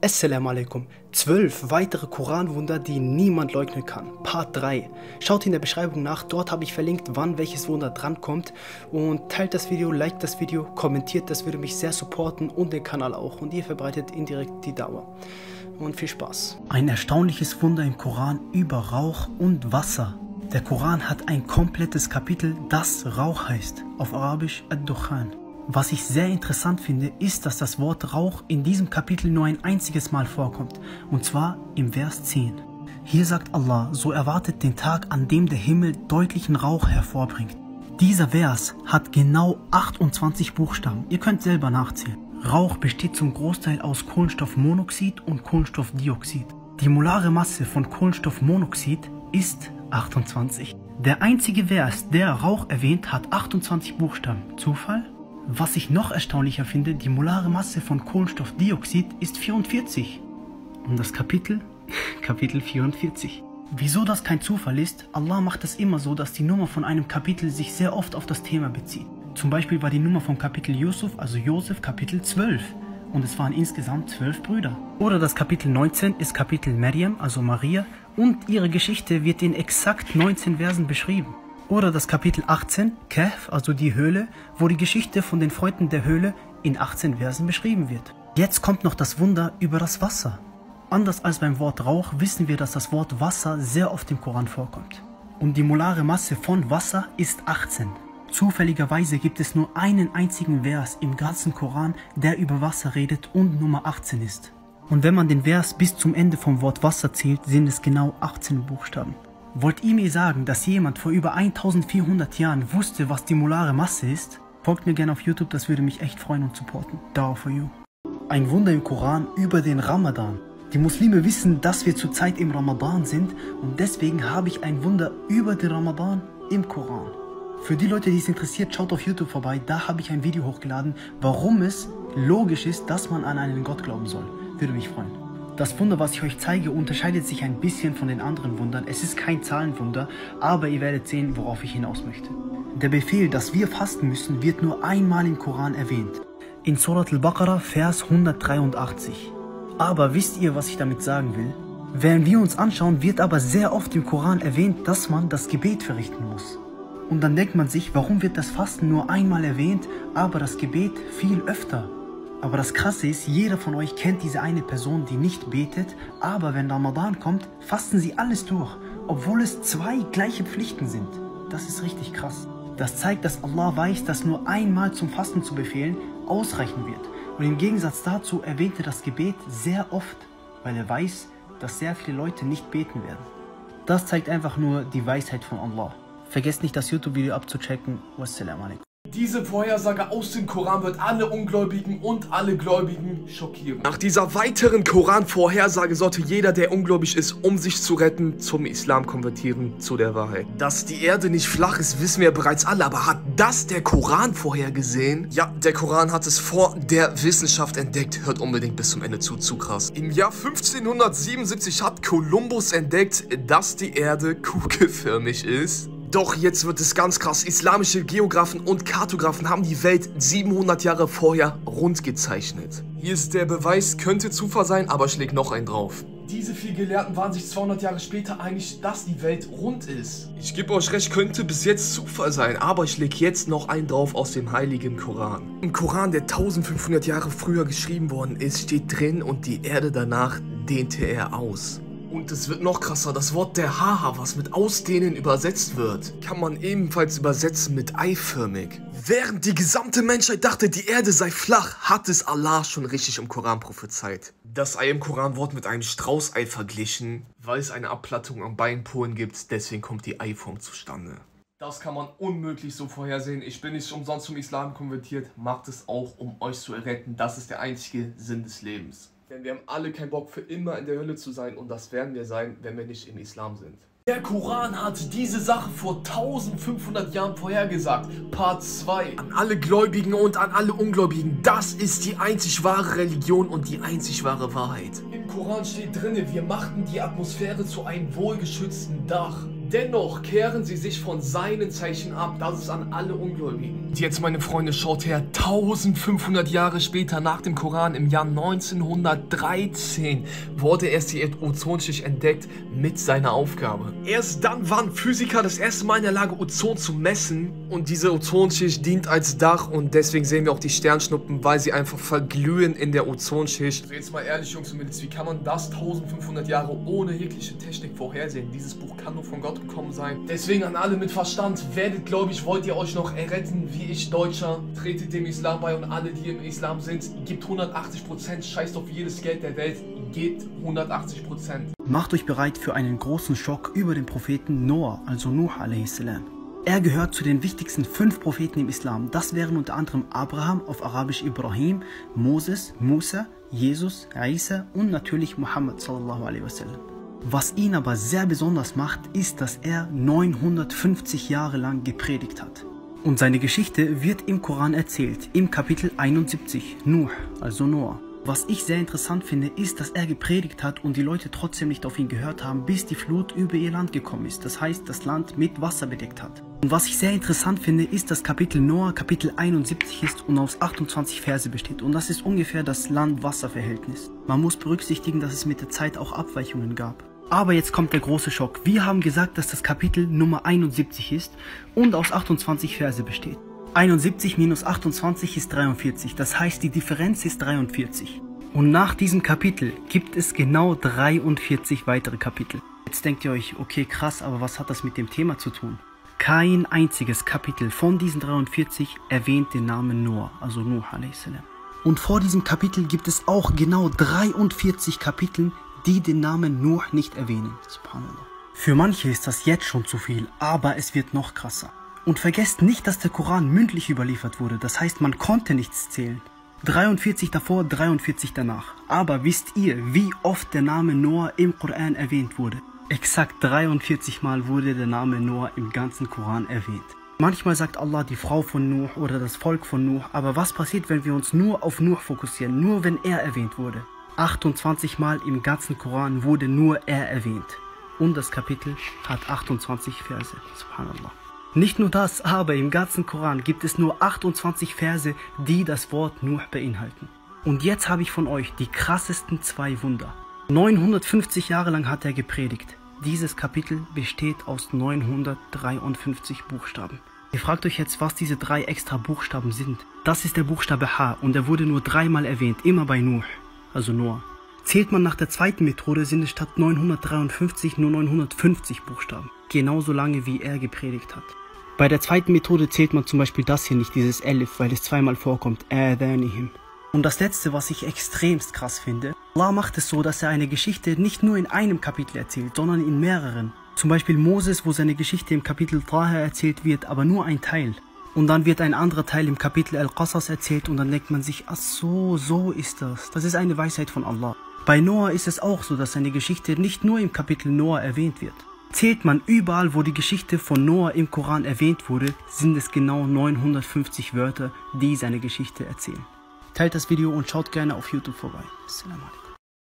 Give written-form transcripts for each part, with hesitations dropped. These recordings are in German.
Assalamu alaikum. 12 weitere Koranwunder, die niemand leugnen kann. Part 3. Schaut in der Beschreibung nach, dort habe ich verlinkt, wann welches Wunder drankommt. Und teilt das Video, liked das Video, kommentiert, das würde mich sehr supporten und den Kanal auch. Und ihr verbreitet indirekt die Dauer. Und viel Spaß. Ein erstaunliches Wunder im Koran über Rauch und Wasser. Der Koran hat ein komplettes Kapitel, das Rauch heißt. Auf Arabisch Ad-Dukhan. Was ich sehr interessant finde, ist, dass das Wort Rauch in diesem Kapitel nur ein einziges Mal vorkommt, und zwar im Vers 10. Hier sagt Allah, so erwartet den Tag, an dem der Himmel deutlichen Rauch hervorbringt. Dieser Vers hat genau 28 Buchstaben, ihr könnt selber nachzählen. Rauch besteht zum Großteil aus Kohlenstoffmonoxid und Kohlenstoffdioxid. Die molare Masse von Kohlenstoffmonoxid ist 28. Der einzige Vers, der Rauch erwähnt, hat 28 Buchstaben. Zufall? Was ich noch erstaunlicher finde, die molare Masse von Kohlenstoffdioxid ist 44. Und das Kapitel? Kapitel 44. Wieso das kein Zufall ist? Allah macht es immer so, dass die Nummer von einem Kapitel sich sehr oft auf das Thema bezieht. Zum Beispiel war die Nummer vom Kapitel Yusuf, also Josef, Kapitel 12. Und es waren insgesamt 12 Brüder. Oder das Kapitel 19 ist Kapitel Maryam, also Maria, und ihre Geschichte wird in exakt 19 Versen beschrieben. Oder das Kapitel 18, Kahf, also die Höhle, wo die Geschichte von den Freunden der Höhle in 18 Versen beschrieben wird. Jetzt kommt noch das Wunder über das Wasser. Anders als beim Wort Rauch wissen wir, dass das Wort Wasser sehr oft im Koran vorkommt. Und die molare Masse von Wasser ist 18. Zufälligerweise gibt es nur einen einzigen Vers im ganzen Koran, der über Wasser redet und Nummer 18 ist. Und wenn man den Vers bis zum Ende vom Wort Wasser zählt, sind es genau 18 Buchstaben. Wollt ihr mir sagen, dass jemand vor über 1400 Jahren wusste, was die molare Masse ist? Folgt mir gerne auf YouTube, das würde mich echt freuen und supporten. Dawah for you. Ein Wunder im Koran über den Ramadan. Die Muslime wissen, dass wir zurzeit im Ramadan sind und deswegen habe ich ein Wunder über den Ramadan im Koran. Für die Leute, die es interessiert, schaut auf YouTube vorbei, da habe ich ein Video hochgeladen, warum es logisch ist, dass man an einen Gott glauben soll. Würde mich freuen. Das Wunder, was ich euch zeige, unterscheidet sich ein bisschen von den anderen Wundern. Es ist kein Zahlenwunder, aber ihr werdet sehen, worauf ich hinaus möchte. Der Befehl, dass wir fasten müssen, wird nur einmal im Koran erwähnt. In Surat al-Baqarah, Vers 183. Aber wisst ihr, was ich damit sagen will? Wenn wir uns anschauen, wird aber sehr oft im Koran erwähnt, dass man das Gebet verrichten muss. Und dann denkt man sich, warum wird das Fasten nur einmal erwähnt, aber das Gebet viel öfter? Aber das Krasse ist, jeder von euch kennt diese eine Person, die nicht betet, aber wenn Ramadan kommt, fasten sie alles durch, obwohl es zwei gleiche Pflichten sind. Das ist richtig krass. Das zeigt, dass Allah weiß, dass nur einmal zum Fasten zu befehlen ausreichen wird. Und im Gegensatz dazu erwähnt er das Gebet sehr oft, weil er weiß, dass sehr viele Leute nicht beten werden. Das zeigt einfach nur die Weisheit von Allah. Vergesst nicht, das YouTube-Video abzuchecken. Wassalamu alaikum. Diese Vorhersage aus dem Koran wird alle Ungläubigen und alle Gläubigen schockieren. Nach dieser weiteren Koran-Vorhersage sollte jeder, der ungläubig ist, um sich zu retten, zum Islam konvertieren, zu der Wahrheit. Dass die Erde nicht flach ist, wissen wir bereits alle, aber hat das der Koran vorhergesehen? Ja, der Koran hat es vor der Wissenschaft entdeckt. Hört unbedingt bis zum Ende zu krass. Im Jahr 1577 hat Kolumbus entdeckt, dass die Erde kugelförmig ist. Doch jetzt wird es ganz krass. Islamische Geographen und Kartografen haben die Welt 700 Jahre vorher rund gezeichnet. Hier ist der Beweis, könnte Zufall sein, aber schlägt noch einen drauf. Diese vier Gelehrten waren sich 200 Jahre später einig, dass die Welt rund ist. Ich gebe euch recht, könnte bis jetzt Zufall sein, aber ich lege jetzt noch einen drauf aus dem heiligen Koran. Im Koran, der 1500 Jahre früher geschrieben worden ist, steht drin, und die Erde danach dehnte er aus. Und es wird noch krasser, das Wort der Haha, was mit ausdehnen übersetzt wird, kann man ebenfalls übersetzen mit eiförmig. Während die gesamte Menschheit dachte, die Erde sei flach, hat es Allah schon richtig im Koran prophezeit. Das Ei im Koran wird mit einem Straußei verglichen, weil es eine Abplattung am Beinpolen gibt, deswegen kommt die Eiform zustande. Das kann man unmöglich so vorhersehen. Ich bin nicht umsonst zum Islam konvertiert, macht es auch, um euch zu erretten. Das ist der einzige Sinn des Lebens. Denn wir haben alle keinen Bock, für immer in der Hölle zu sein, und das werden wir sein, wenn wir nicht im Islam sind. Der Koran hat diese Sache vor 1500 Jahren vorhergesagt. Part 2. An alle Gläubigen und an alle Ungläubigen, das ist die einzig wahre Religion und die einzig wahre Wahrheit. Im Koran steht drinne, wir machten die Atmosphäre zu einem wohlgeschützten Dach. Dennoch kehren sie sich von seinen Zeichen ab. Das ist an alle Ungläubigen. Jetzt, meine Freunde, schaut her. 1500 Jahre später, nach dem Koran, im Jahr 1913, wurde erst die Ozonschicht entdeckt mit seiner Aufgabe. Erst dann waren Physiker das erste Mal in der Lage, Ozon zu messen. Und diese Ozonschicht dient als Dach. Und deswegen sehen wir auch die Sternschnuppen, weil sie einfach verglühen in der Ozonschicht. Also jetzt mal ehrlich, Jungs und Mädels, wie kann man das 1500 Jahre ohne jegliche Technik vorhersehen? Dieses Buch kann nur von Gott gekommen sein. Deswegen an alle mit Verstand, werdet gläubig, wollt ihr euch noch erretten, wie ich Deutscher, tretet dem Islam bei und alle, die im Islam sind, gebt 180%, scheißt auf jedes Geld der Welt, gebt 180%. Macht euch bereit für einen großen Schock über den Propheten Noah, also Nuh a.s. Er gehört zu den wichtigsten 5 Propheten im Islam. Das wären unter anderem Abraham, auf Arabisch Ibrahim, Moses, Musa, Jesus, Isa und natürlich Muhammad sallallahu alaihi wasallam. Was ihn aber sehr besonders macht, ist, dass er 950 Jahre lang gepredigt hat. Und seine Geschichte wird im Koran erzählt, im Kapitel 71, Nuh, also Noah. Was ich sehr interessant finde, ist, dass er gepredigt hat und die Leute trotzdem nicht auf ihn gehört haben, bis die Flut über ihr Land gekommen ist. Das heißt, das Land mit Wasser bedeckt hat. Und was ich sehr interessant finde, ist, dass Kapitel Noah Kapitel 71 ist und aus 28 Verse besteht. Und das ist ungefähr das Land-Wasser-Verhältnis. Man muss berücksichtigen, dass es mit der Zeit auch Abweichungen gab. Aber jetzt kommt der große Schock. Wir haben gesagt, dass das Kapitel Nummer 71 ist und aus 28 Verse besteht. 71 minus 28 ist 43, das heißt die Differenz ist 43. Und nach diesem Kapitel gibt es genau 43 weitere Kapitel. Jetzt denkt ihr euch, okay krass, aber was hat das mit dem Thema zu tun? Kein einziges Kapitel von diesen 43 erwähnt den Namen Noah, also Nuh a.s. Und vor diesem Kapitel gibt es auch genau 43 Kapitel, die den Namen Nuh nicht erwähnen. Subhanallah. Für manche ist das jetzt schon zu viel, aber es wird noch krasser. Und vergesst nicht, dass der Koran mündlich überliefert wurde, das heißt, man konnte nichts zählen. 43 davor, 43 danach. Aber wisst ihr, wie oft der Name Noah im Koran erwähnt wurde? Exakt 43 Mal wurde der Name Noah im ganzen Koran erwähnt. Manchmal sagt Allah die Frau von Nuh oder das Volk von Nuh, aber was passiert, wenn wir uns nur auf Nuh fokussieren, nur wenn er erwähnt wurde? 28 Mal im ganzen Koran wurde nur er erwähnt. Und das Kapitel hat 28 Verse. Subhanallah. Nicht nur das, aber im ganzen Koran gibt es nur 28 Verse, die das Wort Nuh beinhalten. Und jetzt habe ich von euch die krassesten 2 Wunder. 950 Jahre lang hat er gepredigt. Dieses Kapitel besteht aus 953 Buchstaben. Ihr fragt euch jetzt, was diese 3 extra Buchstaben sind. Das ist der Buchstabe H und er wurde nur 3-mal erwähnt, immer bei Nuh, also Noah. Zählt man nach der zweiten Methode, sind es statt 953 nur 950 Buchstaben. Genauso lange wie er gepredigt hat. Bei der zweiten Methode zählt man zum Beispiel das hier nicht, dieses Elif, weil es 2-mal vorkommt. Adhanihim. Und das letzte, was ich extremst krass finde, Allah macht es so, dass er eine Geschichte nicht nur in einem Kapitel erzählt, sondern in mehreren. Zum Beispiel Moses, wo seine Geschichte im Kapitel Taha erzählt wird, aber nur ein Teil. Und dann wird ein anderer Teil im Kapitel Al-Qasas erzählt und dann denkt man sich, ach so, so ist das. Das ist eine Weisheit von Allah. Bei Noah ist es auch so, dass seine Geschichte nicht nur im Kapitel Noah erwähnt wird. Zählt man überall, wo die Geschichte von Noah im Koran erwähnt wurde, sind es genau 950 Wörter, die seine Geschichte erzählen. Teilt das Video und schaut gerne auf YouTube vorbei. Assalamu alaikum.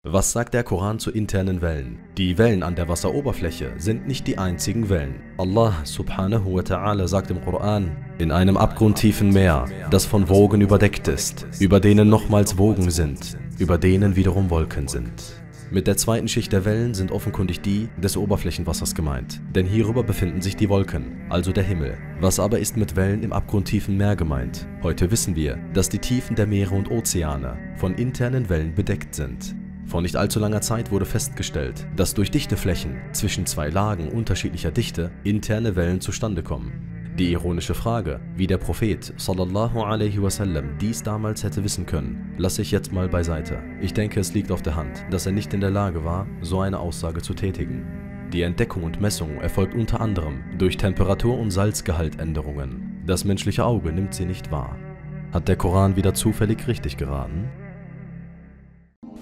Was sagt der Koran zu internen Wellen? Die Wellen an der Wasseroberfläche sind nicht die einzigen Wellen. Allah subhanahu wa ta'ala sagt im Koran: In einem abgrundtiefen Meer, das von Wogen überdeckt ist, über denen nochmals Wogen sind, über denen wiederum Wolken sind. Mit der zweiten Schicht der Wellen sind offenkundig die des Oberflächenwassers gemeint, denn hierüber befinden sich die Wolken, also der Himmel. Was aber ist mit Wellen im abgrundtiefen Meer gemeint? Heute wissen wir, dass die Tiefen der Meere und Ozeane von internen Wellen bedeckt sind. Vor nicht allzu langer Zeit wurde festgestellt, dass durch dichte Flächen zwischen 2 Lagen unterschiedlicher Dichte interne Wellen zustande kommen. Die ironische Frage, wie der Prophet sallallahu alaihi wasallam dies damals hätte wissen können, lasse ich jetzt mal beiseite. Ich denke, es liegt auf der Hand, dass er nicht in der Lage war, so eine Aussage zu tätigen. Die Entdeckung und Messung erfolgt unter anderem durch Temperatur- und Salzgehaltänderungen. Das menschliche Auge nimmt sie nicht wahr. Hat der Koran wieder zufällig richtig geraten?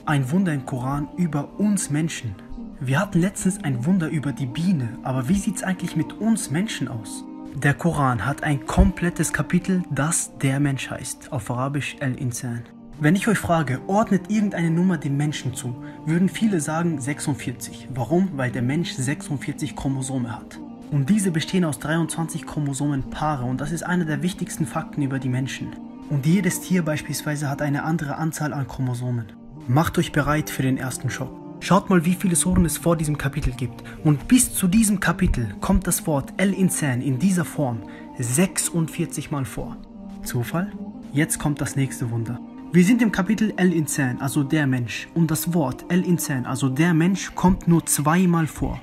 Ein Wunder im Koran über uns Menschen. Wir hatten letztens ein Wunder über die Biene, aber wie sieht es eigentlich mit uns Menschen aus? Der Koran hat ein komplettes Kapitel, das der Mensch heißt, auf Arabisch Al-Insan. Wenn ich euch frage, ordnet irgendeine Nummer dem Menschen zu, würden viele sagen 46. Warum? Weil der Mensch 46 Chromosome hat. Und diese bestehen aus 23 Chromosomenpaare und das ist einer der wichtigsten Fakten über die Menschen. Und jedes Tier beispielsweise hat eine andere Anzahl an Chromosomen. Macht euch bereit für den ersten Schock. Schaut mal, wie viele Suren es vor diesem Kapitel gibt. Und bis zu diesem Kapitel kommt das Wort El-Insan in dieser Form 46 Mal vor. Zufall? Jetzt kommt das nächste Wunder. Wir sind im Kapitel El-Insan, also der Mensch. Und das Wort El-Insan, also der Mensch, kommt nur 2 Mal vor.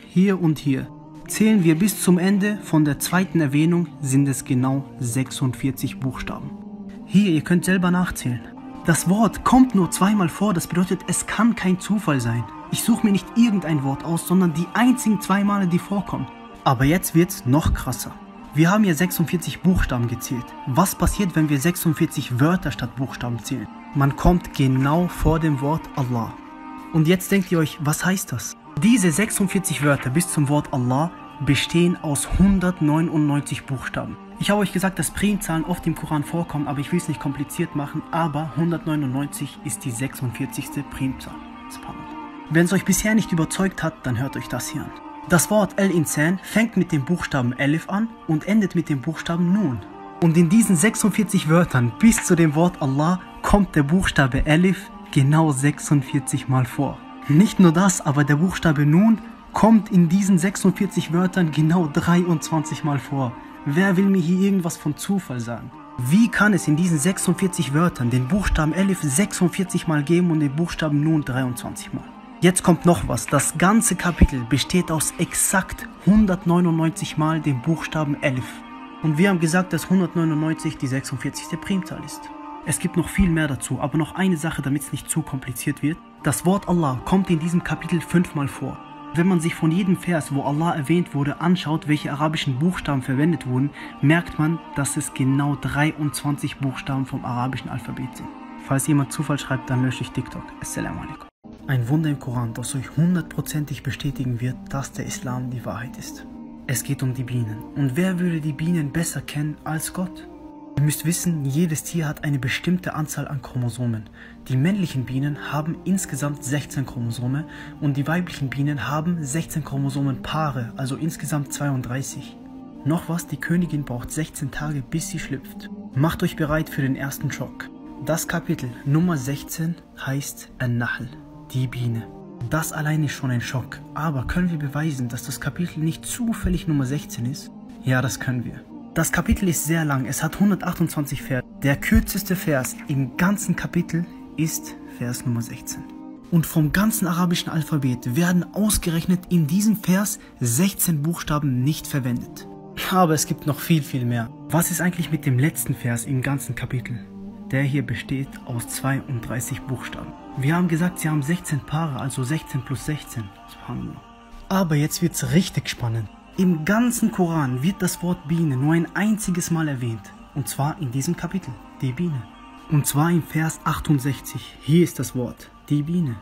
Hier und hier. Zählen wir bis zum Ende von der zweiten Erwähnung, sind es genau 46 Buchstaben. Hier, ihr könnt selber nachzählen. Das Wort kommt nur 2 Mal vor, das bedeutet, es kann kein Zufall sein. Ich suche mir nicht irgendein Wort aus, sondern die einzigen 2 Male, die vorkommen. Aber jetzt wird's noch krasser. Wir haben hier 46 Buchstaben gezählt. Was passiert, wenn wir 46 Wörter statt Buchstaben zählen? Man kommt genau vor dem Wort Allah. Und jetzt denkt ihr euch, was heißt das? Diese 46 Wörter bis zum Wort Allah bestehen aus 199 Buchstaben. Ich habe euch gesagt, dass Primzahlen oft im Koran vorkommen, aber ich will es nicht kompliziert machen, aber 199 ist die 46. Primzahl. Wenn es euch bisher nicht überzeugt hat, dann hört euch das hier an. Das Wort El-Insan fängt mit dem Buchstaben Elif an und endet mit dem Buchstaben Nun. Und in diesen 46 Wörtern bis zu dem Wort Allah kommt der Buchstabe Elif genau 46 Mal vor. Nicht nur das, aber der Buchstabe Nun kommt in diesen 46 Wörtern genau 23 Mal vor. Wer will mir hier irgendwas von Zufall sagen? Wie kann es in diesen 46 Wörtern den Buchstaben Elif 46 Mal geben und den Buchstaben Nun 23 Mal? Jetzt kommt noch was. Das ganze Kapitel besteht aus exakt 199 Mal dem Buchstaben Elif. Und wir haben gesagt, dass 199 die 46. Primzahl ist. Es gibt noch viel mehr dazu, aber noch eine Sache, damit es nicht zu kompliziert wird. Das Wort Allah kommt in diesem Kapitel 5 Mal vor. Wenn man sich von jedem Vers, wo Allah erwähnt wurde, anschaut, welche arabischen Buchstaben verwendet wurden, merkt man, dass es genau 23 Buchstaben vom arabischen Alphabet sind. Falls jemand Zufall schreibt, dann lösche ich TikTok. Assalamu alaikum. Ein Wunder im Koran, das euch 100%ig bestätigen wird, dass der Islam die Wahrheit ist. Es geht um die Bienen. Und wer würde die Bienen besser kennen als Gott? Ihr müsst wissen, jedes Tier hat eine bestimmte Anzahl an Chromosomen. Die männlichen Bienen haben insgesamt 16 Chromosome und die weiblichen Bienen haben 16 Chromosomenpaare, also insgesamt 32. Noch was, die Königin braucht 16 Tage, bis sie schlüpft. Macht euch bereit für den ersten Schock. Das Kapitel Nummer 16 heißt An-Nahl, die Biene. Das allein ist schon ein Schock, aber können wir beweisen, dass das Kapitel nicht zufällig Nummer 16 ist? Ja, das können wir. Das Kapitel ist sehr lang, es hat 128 Verse. Der kürzeste Vers im ganzen Kapitel ist Vers Nummer 16. Und vom ganzen arabischen Alphabet werden ausgerechnet in diesem Vers 16 Buchstaben nicht verwendet. Aber es gibt noch viel, viel mehr. Was ist eigentlich mit dem letzten Vers im ganzen Kapitel? Der hier besteht aus 32 Buchstaben. Wir haben gesagt, sie haben 16 Paare, also 16 plus 16. Aber jetzt wird es richtig spannend. Im ganzen Koran wird das Wort Biene nur ein einziges Mal erwähnt. Und zwar in diesem Kapitel, die Biene. Und zwar im Vers 68. Hier ist das Wort, die Biene.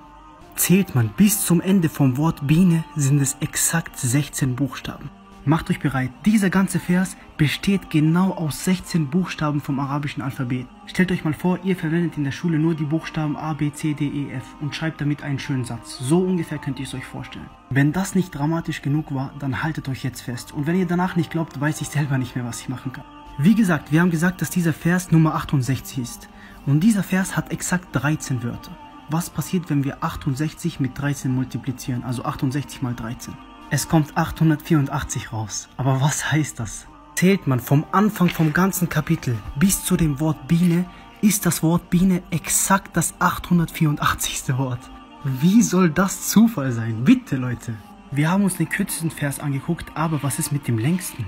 Zählt man bis zum Ende vom Wort Biene, sind es exakt 16 Buchstaben. Macht euch bereit, dieser ganze Vers besteht genau aus 16 Buchstaben vom arabischen Alphabet. Stellt euch mal vor, ihr verwendet in der Schule nur die Buchstaben A, B, C, D, E, F und schreibt damit einen schönen Satz. So ungefähr könnt ihr es euch vorstellen. Wenn das nicht dramatisch genug war, dann haltet euch jetzt fest. Und wenn ihr danach nicht glaubt, weiß ich selber nicht mehr, was ich machen kann. Wie gesagt, wir haben gesagt, dass dieser Vers Nummer 68 ist. Und dieser Vers hat exakt 13 Wörter. Was passiert, wenn wir 68 mit 13 multiplizieren, also 68 mal 13? Es kommt 884 raus. Aber was heißt das? Zählt man vom Anfang vom ganzen Kapitel bis zu dem Wort Biene, ist das Wort Biene exakt das 884. Wort. Wie soll das Zufall sein? Bitte, Leute. Wir haben uns den kürzesten Vers angeguckt, aber was ist mit dem längsten?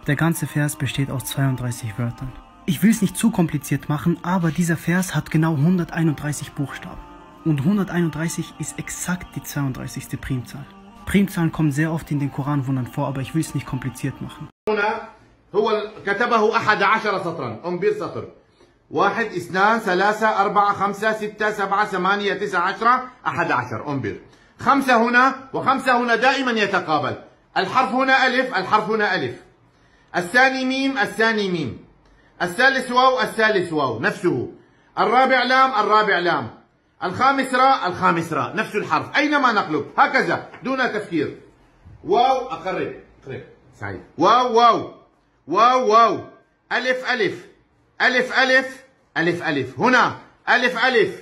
Der ganze Vers besteht aus 32 Wörtern. Ich will es nicht zu kompliziert machen, aber dieser Vers hat genau 131 Buchstaben. Und 131 ist exakt die 32. Primzahl. Primzahlen kommen sehr oft in den Koranwundern vor, aber ich will es nicht kompliziert machen. هو كتبه 11 سطرا انبير سطر 1 2 3 4 5 6 7 8 9 10 11 انبير 5 هنا و5 هنا دائما يتقابل الحرف هنا ألف الحرف هنا ألف الثاني ميم الثاني ميم الثالث واو الثالث واو نفسه الرابع لام الرابع لام الخامس راء الخامس راء نفس الحرف أينما نقلب هكذا دون تفكير واو أقرب قرب سعيد واو واو واو واو ألف ألف ألف ألف ألف ألف هنا ألف ألف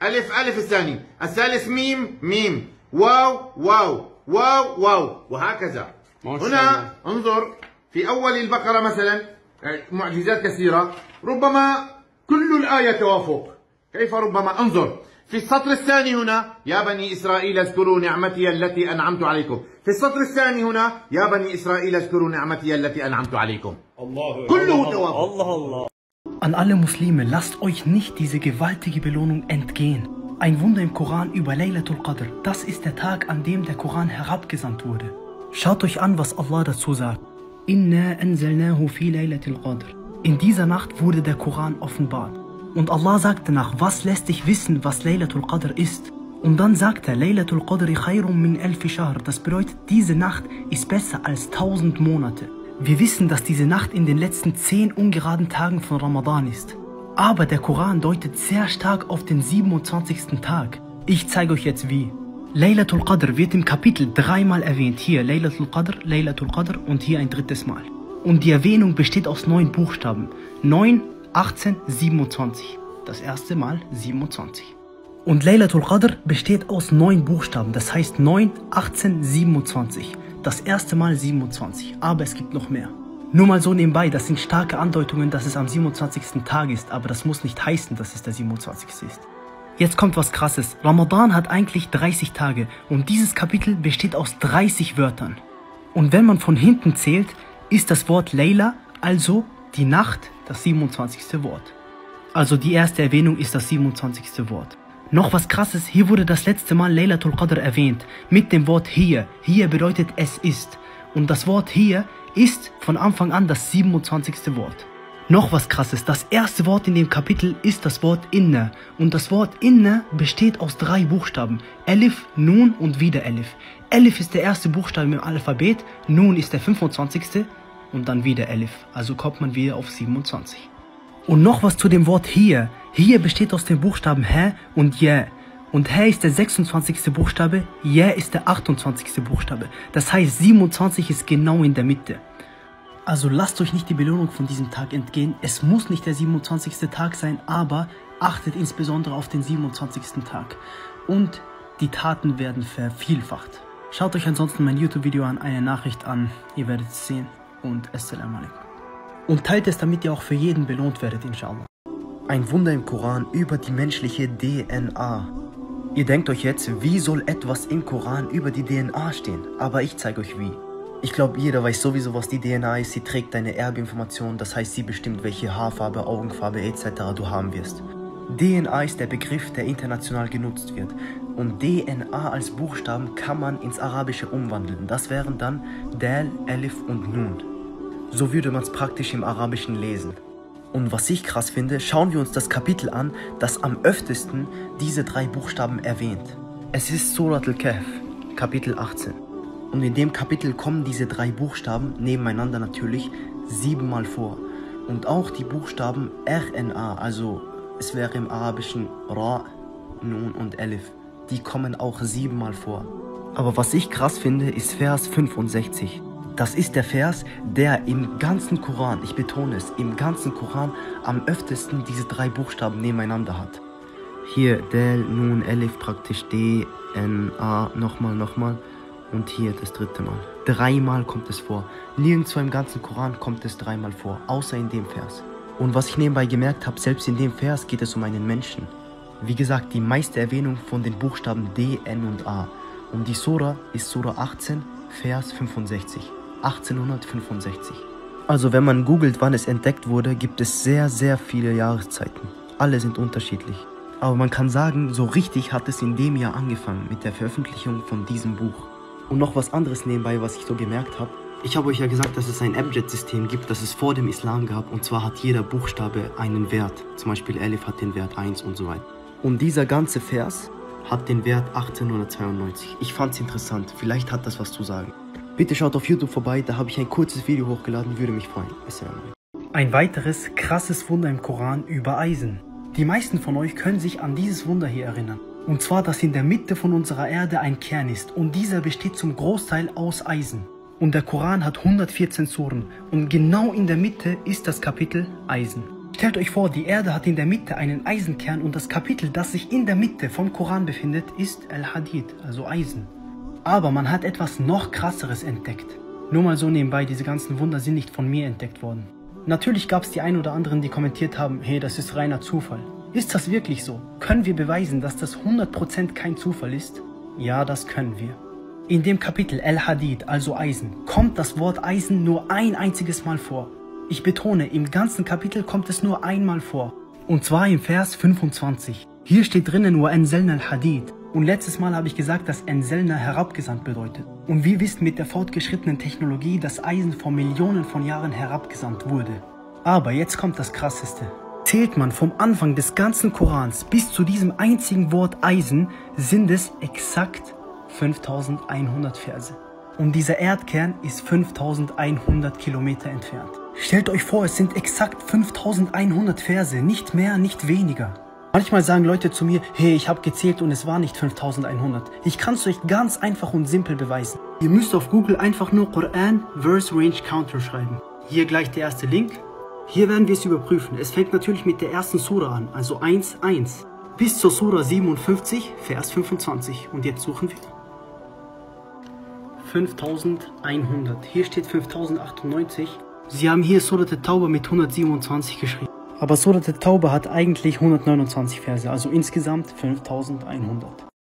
ألف ألف الثاني الثالث ميم ميم واو واو واو واو وهكذا. هنا انظر في أول البقرة مثلا معجزات كثيرة ربما كل الآية توافق. كيف ربما؟ انظر في السطر الثاني هنا يا بني إسرائيل اذكروا نعمتي التي أنعمت عليكم. في السطر الثاني هنا يا بني إسرائيل اذكروا نعمتي التي أنعمت عليكم. كله توافق. الله. An alle Muslime, lasst euch nicht diese gewaltige Belohnung entgehen. Ein Wunder im Koran über Laylatul Qadr. Das ist der Tag, an dem der Koran herabgesandt wurde. Schaut euch an, was Allah dazu sagt. Inna anzalnahu fi Laylatul Qadr. In dieser Nacht wurde der Koran offenbart. Und Allah sagt danach, was lässt dich wissen, was Laylatul Qadr ist? Und dann sagt er, Laylatul Qadri khayrun min alfi shahr. Das bedeutet, diese Nacht ist besser als 1000 Monate. Wir wissen, dass diese Nacht in den letzten 10 ungeraden Tagen von Ramadan ist. Aber der Koran deutet sehr stark auf den 27. Tag. Ich zeige euch jetzt wie. Laylatul Qadr wird im Kapitel 3-mal erwähnt. Hier Laylatul Qadr und hier ein 3. Mal. Und die Erwähnung besteht aus 9 Buchstaben. 9, 18, 27. Das erste Mal 27. Und Laylatul Qadr besteht aus 9 Buchstaben. Das heißt 9, 18, 27. Das erste Mal 27. Aber es gibt noch mehr. Nur mal so nebenbei, das sind starke Andeutungen, dass es am 27. Tag ist. Aber das muss nicht heißen, dass es der 27. ist. Jetzt kommt was Krasses. Ramadan hat eigentlich 30 Tage. Und dieses Kapitel besteht aus 30 Wörtern. Und wenn man von hinten zählt, ist das Wort Layla, also die Nacht, das 27. Wort. Also die erste Erwähnung ist das 27. Wort. Noch was Krasses, hier wurde das letzte Mal Laylatul Qadr erwähnt, mit dem Wort hier. Hier bedeutet es ist. Und das Wort hier ist von Anfang an das 27. Wort. Noch was Krasses, das erste Wort in dem Kapitel ist das Wort Inna. Und das Wort Inna besteht aus 3 Buchstaben. Elif, Nun und wieder Elif. Elif ist der erste Buchstabe im Alphabet, Nun ist der 25. und dann wieder Elif. Also kommt man wieder auf 27. Und noch was zu dem Wort hier. Hier besteht aus den Buchstaben Hä und Ja. Und Hä ist der 26. Buchstabe, Ja ist der 28. Buchstabe. Das heißt, 27 ist genau in der Mitte. Also lasst euch nicht die Belohnung von diesem Tag entgehen. Es muss nicht der 27. Tag sein, aber achtet insbesondere auf den 27. Tag. Und die Taten werden vervielfacht. Schaut euch ansonsten mein YouTube-Video an, eine Nachricht an. Ihr werdet es sehen. Und Assalamu alaikum. Und teilt es, damit ihr auch für jeden belohnt werdet, inshallah. Ein Wunder im Koran über die menschliche DNA. Ihr denkt euch jetzt, wie soll etwas im Koran über die DNA stehen? Aber ich zeige euch wie. Ich glaube, jeder weiß sowieso, was die DNA ist. Sie trägt deine Erbinformationen, das heißt, sie bestimmt, welche Haarfarbe, Augenfarbe etc. du haben wirst. DNA ist der Begriff, der international genutzt wird. Und DNA als Buchstaben kann man ins Arabische umwandeln. Das wären dann Dal, Alif und Nun. So würde man es praktisch im Arabischen lesen. Und was ich krass finde, schauen wir uns das Kapitel an, das am öftesten diese 3 Buchstaben erwähnt. Es ist Surat al-Kahf, Kapitel 18. Und in dem Kapitel kommen diese 3 Buchstaben, nebeneinander natürlich, 7-mal vor. Und auch die Buchstaben RNA, also es wäre im Arabischen Ra, Nun und Alif, die kommen auch 7-mal vor. Aber was ich krass finde, ist Vers 65. Das ist der Vers, der im ganzen Koran, ich betone es, im ganzen Koran am öftesten diese 3 Buchstaben nebeneinander hat. Hier Dal, Nun, Alif, praktisch D, N, A, nochmal und hier das 3. Mal. 3-mal kommt es vor. Nirgendwo im ganzen Koran kommt es 3-mal vor, außer in dem Vers. Und was ich nebenbei gemerkt habe, selbst in dem Vers geht es um einen Menschen. Wie gesagt, die meiste Erwähnung von den Buchstaben D, N und A. Und die Sura ist Sura 18, Vers 65. 1865. Also wenn man googelt, wann es entdeckt wurde, gibt es sehr, sehr viele Jahreszeiten. Alle sind unterschiedlich. Aber man kann sagen, so richtig hat es in dem Jahr angefangen mit der Veröffentlichung von diesem Buch. Und noch was anderes nebenbei, was ich so gemerkt habe. Ich habe euch ja gesagt, dass es ein Abjad-System gibt, das es vor dem Islam gab. Und zwar hat jeder Buchstabe einen Wert. Zum Beispiel Alif hat den Wert 1 und so weiter. Und dieser ganze Vers hat den Wert 1892. Ich fand es interessant. Vielleicht hat das was zu sagen. Bitte schaut auf YouTube vorbei, da habe ich ein kurzes Video hochgeladen, würde mich freuen. Ein weiteres krasses Wunder im Koran über Eisen. Die meisten von euch können sich an dieses Wunder hier erinnern. Und zwar, dass in der Mitte von unserer Erde ein Kern ist und dieser besteht zum Großteil aus Eisen. Und der Koran hat 114 Suren und genau in der Mitte ist das Kapitel Eisen. Stellt euch vor, die Erde hat in der Mitte einen Eisenkern und das Kapitel, das sich in der Mitte vom Koran befindet, ist Al-Hadid, also Eisen. Aber man hat etwas noch krasseres entdeckt. Nur mal so nebenbei, diese ganzen Wunder sind nicht von mir entdeckt worden. Natürlich gab es die ein oder anderen, die kommentiert haben, hey, das ist reiner Zufall. Ist das wirklich so? Können wir beweisen, dass das 100% kein Zufall ist? Ja, das können wir. In dem Kapitel Al-Hadid, also Eisen, kommt das Wort Eisen nur ein einziges Mal vor. Ich betone, im ganzen Kapitel kommt es nur einmal vor. Und zwar im Vers 25. Hier steht drinnen, وَأَنزَلْنَا الْحَدِيدَ. Und letztes Mal habe ich gesagt, dass Anzalna herabgesandt bedeutet. Und wir wissen mit der fortgeschrittenen Technologie, dass Eisen vor Millionen von Jahren herabgesandt wurde. Aber jetzt kommt das Krasseste. Zählt man vom Anfang des ganzen Korans bis zu diesem einzigen Wort Eisen, sind es exakt 5100 Verse. Und dieser Erdkern ist 5100 Kilometer entfernt. Stellt euch vor, es sind exakt 5100 Verse, nicht mehr, nicht weniger. Manchmal sagen Leute zu mir, hey, ich habe gezählt und es war nicht 5100. Ich kann es euch ganz einfach und simpel beweisen. Ihr müsst auf Google einfach nur Quran Verse Range Counter schreiben. Hier gleich der erste Link. Hier werden wir es überprüfen. Es fängt natürlich mit der ersten Sura an, also 1,1. Bis zur Sura 57, Vers 25. Und jetzt suchen wir 5100. Hier steht 5098. Sie haben hier Surat at-Tauba mit 127 geschrieben. Aber Surat at-Tauba hat eigentlich 129 Verse, also insgesamt 5100.